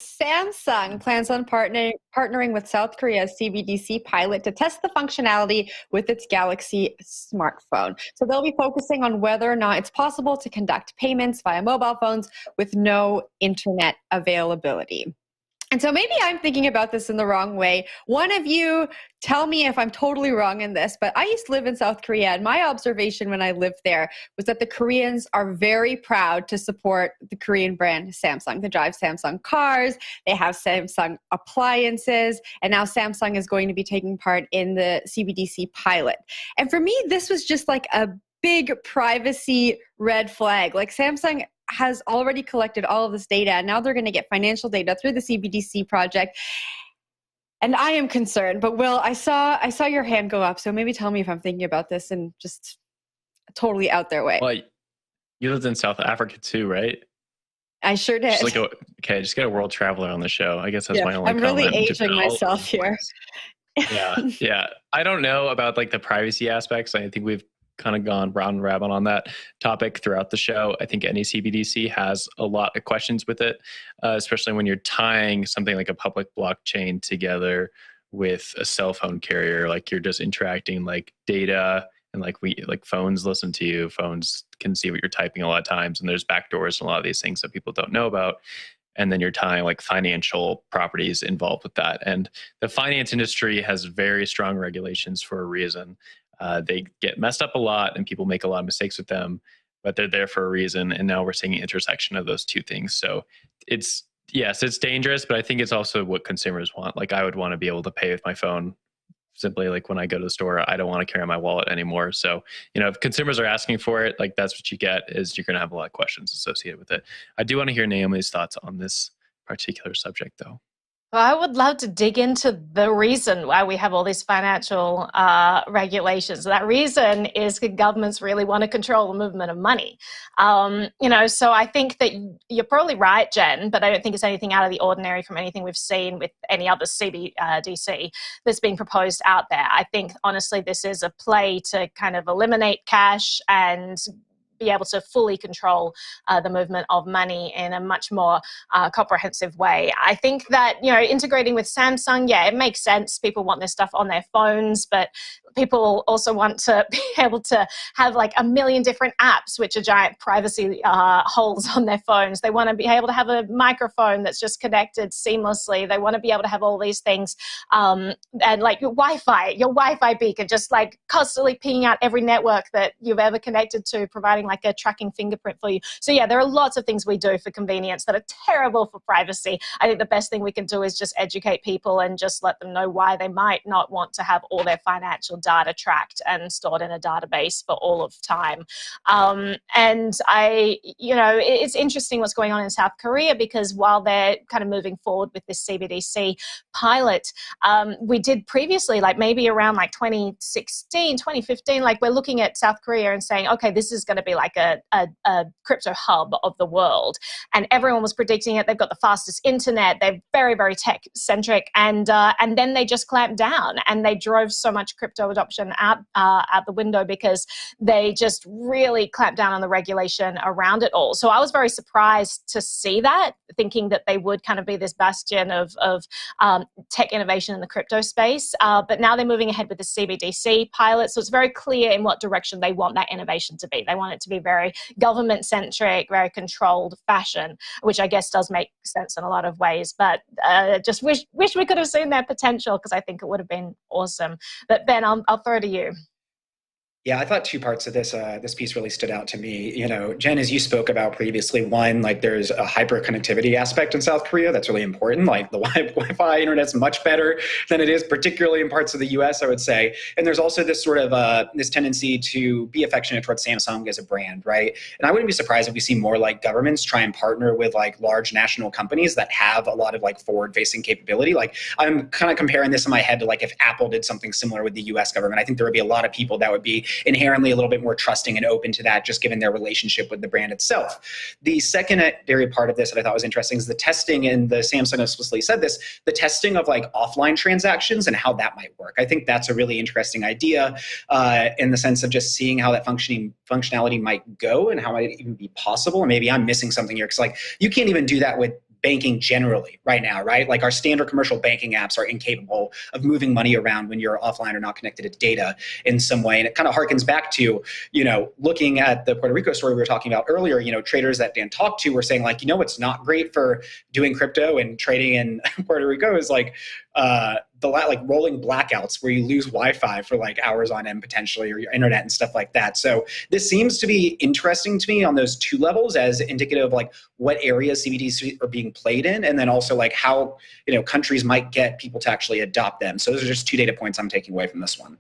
Samsung plans on partnering with South Korea's CBDC pilot to test the functionality with its Galaxy smartphone. So they'll be focusing on whether or not it's possible to conduct payments via mobile phones with no internet availability. And so maybe I'm thinking about this in the wrong way. One of you tell me if I'm totally wrong in this, but I used to live in South Korea, and my observation when I lived there was that the Koreans are very proud to support the Korean brand Samsung. They drive Samsung cars, they have Samsung appliances, and now Samsung is going to be taking part in the CBDC pilot. And for me, this was just like a big privacy red flag. Like Samsung has already collected all of this data, and now they're going to get financial data through the CBDC project. And I am concerned. But Will, I saw your hand go up, so maybe tell me if I'm thinking about this in just a totally out there way. Well, you lived in South Africa too, right? I sure did. Just get a world traveler on the show. I guess that's my only I'm comment. really aging myself here. Yeah. I don't know about like the privacy aspects. I think we've kind of gone round and round on that topic throughout the show. I think any CBDC has a lot of questions with it, especially when you're tying something like a public blockchain together with a cell phone carrier. Like you're just interacting like data, and like phones listen to you. Phones can see what you're typing a lot of times, and there's backdoors and a lot of these things that people don't know about. And then you're tying like financial properties involved with that. And the finance industry has very strong regulations for a reason. They get messed up a lot and people make a lot of mistakes with them, but they're there for a reason. And now we're seeing an intersection of those two things. So it's dangerous, but I think it's also what consumers want. Like I would want to be able to pay with my phone simply. Like when I go to the store, I don't want to carry my wallet anymore. So, if consumers are asking for it, like that's what you get, is you're going to have a lot of questions associated with it. I do want to hear Naomi's thoughts on this particular subject though. Well, I would love to dig into the reason why we have all these financial regulations. That reason is that governments really want to control the movement of money. So I think that you're probably right, Jen, but I don't think it's anything out of the ordinary from anything we've seen with any other CBDC that's being proposed out there. I think, honestly, this is a play to kind of eliminate cash and be able to fully control the movement of money in a much more comprehensive way. I think that, integrating with Samsung, it makes sense. People want their stuff on their phones, but people also want to be able to have like a million different apps, which are giant privacy holes on their phones. They want to be able to have a microphone that's just connected seamlessly. They want to be able to have all these things. And like your Wi-Fi beacon, just like constantly pinging out every network that you've ever connected to, providing like a tracking fingerprint for you. So there are lots of things we do for convenience that are terrible for privacy. I think the best thing we can do is just educate people and just let them know why they might not want to have all their financial data tracked and stored in a database for all of time. It's interesting what's going on in South Korea, because while they're kind of moving forward with this CBDC pilot, we did previously, like maybe around like 2016, 2015, like we're looking at South Korea and saying, okay, this is going to be like a crypto hub of the world. And everyone was predicting it. They've got the fastest internet. They're very, very tech centric. And then they just clamped down and they drove so much crypto adoption out the window because they just really clamped down on the regulation around it all. So I was very surprised to see that, thinking that they would kind of be this bastion of tech innovation in the crypto space. But now they're moving ahead with the CBDC pilot. So it's very clear in what direction they want that innovation to be. They want it to be very government-centric, very controlled fashion, which I guess does make sense in a lot of ways. But just wish we could have seen their potential, because I think it would have been awesome. But Ben, I'll throw to you. Yeah, I thought two parts of this piece really stood out to me. Jen, as you spoke about previously, one, like there's a hyper connectivity aspect in South Korea that's really important. Like the Wi-Fi internet's much better than it is, particularly in parts of the US, I would say. And there's also this sort of this tendency to be affectionate towards Samsung as a brand, right? And I wouldn't be surprised if we see more like governments try and partner with like large national companies that have a lot of like forward-facing capability. Like I'm kind of comparing this in my head to like if Apple did something similar with the US government. I think there would be a lot of people that would be inherently a little bit more trusting and open to that, just given their relationship with the brand itself. The secondary part of this that I thought was interesting is the testing, and the Samsung explicitly said this, the testing of like offline transactions and how that might work. I think that's a really interesting idea in the sense of just seeing how that functionality might go and how it might even be possible. And maybe I'm missing something here, because like you can't even do that with banking generally right now, right? Like our standard commercial banking apps are incapable of moving money around when you're offline or not connected to data in some way. And it kind of harkens back to, looking at the Puerto Rico story we were talking about earlier, traders that Dan talked to were saying like, what's not great for doing crypto and trading in Puerto Rico is like rolling blackouts where you lose Wi-Fi for like hours on end potentially, or your internet and stuff like that. So this seems to be interesting to me on those two levels as indicative of like what areas CBDCs are being played in, and then also like how countries might get people to actually adopt them. So those are just two data points I'm taking away from this one.